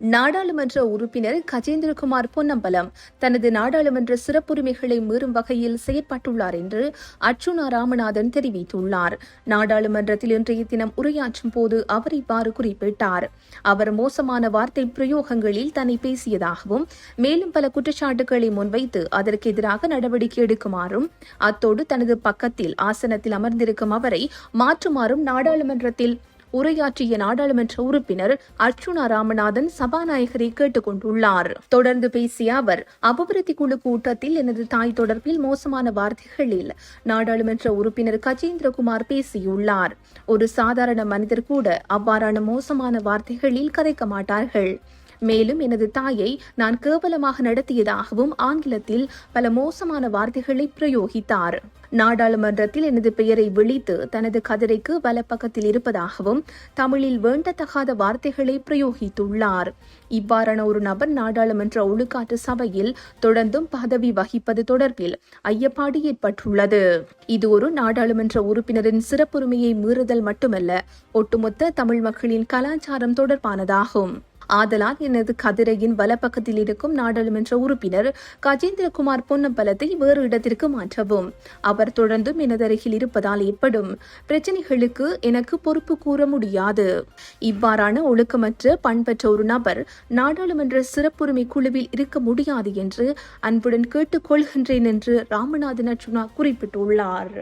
நாடாளுமன்ற உறுப்பினர் கஜேந்திரகுமார் பொன்னம்பலம் தனது நாடாளுமன்ற சிறப்புரிமைகளை மீறும் வகையில் செயற்பட்டுள்ளார் என்று அர்ச்சுனா ராமநாதன் தெரிவித்துள்ளார். நாடாளுமன்றத்தில் இன்றைய தினம் உரையாற்றும் போது அவர் இவ்வாறு குறிப்பிட்டார். அவர் மோசமான வார்த்தை பிரயோகங்களில் தன்னை பேசியதாகவும், மேலும் பல குற்றச்சாட்டுகளை முன்வைத்து அதற்கு எதிராக நடவடிக்கை எடுக்குமாறும், அத்தோடு தனது பக்கத்தில் ஆசனத்தில் அமர்ந்திருக்கும் அவரை மாற்றுமாறும் நாடாளுமன்றத்தில் உரையாற்றிய நாடாளுமன்ற உறுப்பினர் அர்ச்சுனா ராமநாதன் சபாநாயகரை கேட்டுக் கொண்டுள்ளார். தொடர்ந்து பேசிய அவர், அபிவிருத்தி குழு கூட்டத்தில் எனது தாய் தொடர்பில் மோசமான வார்த்தைகளில் நாடாளுமன்ற உறுப்பினர் கஜேந்திரகுமார் பேசியுள்ளார். ஒரு சாதாரண மனிதர் கூட அவ்வாறான மோசமான வார்த்தைகளில் கதைக்க மாட்டார்கள். மேலும் எனது தாயை நான் கேவலமாக நடத்தியதாகவும் ஆங்கிலத்தில் பல மோசமான வார்த்தைகளை பிரயோகித்தார். நாடாளுமன்றத்தில் எனது பெயரை விழித்து தனது கதிரைக்கு வலப்பக்கத்தில் இருப்பதாகவும் தமிழில் வேண்டத்தகாத வார்த்தைகளை பிரயோகித்துள்ளார். இவ்வாறான ஒரு நபர் நாடாளுமன்ற ஒழுக்காற்று சபையில் தொடர்ந்தும் பதவி வகிப்பது தொடர்பில் ஐயப்பாடு ஏற்பட்டுள்ளது. இது ஒரு நாடாளுமன்ற உறுப்பினரின் சிறப்புரிமையை மீறுதல் மட்டுமல்ல, ஒட்டுமொத்த தமிழ் மக்களின் கலாச்சாரம் தொடர்பானதாகும். ஆதலால் எனது கதிரையின் வலப்பக்கத்தில் இருக்கும் நாடாளுமன்ற உறுப்பினர் கஜேந்திரகுமார் பொன்னம்பலத்தை வேறு இடத்திற்கு மாற்றவும். அவர் தொடர்ந்தும் எனது அருகில் இருப்பதால் ஏற்படும் பிரச்சினைகளுக்கு எனக்கு பொறுப்பு கூற முடியாது. இவ்வாறான ஒழுக்கமற்ற பண்பற்ற ஒரு நபர் நாடாளுமன்ற சிறப்புரிமை குழுவில் இருக்க முடியாது என்று அன்புடன் கேட்டுக்கொள்கின்றேன் என்று ராமநாதன் அர்ச்சுனா குறிப்பிட்டுள்ளார்.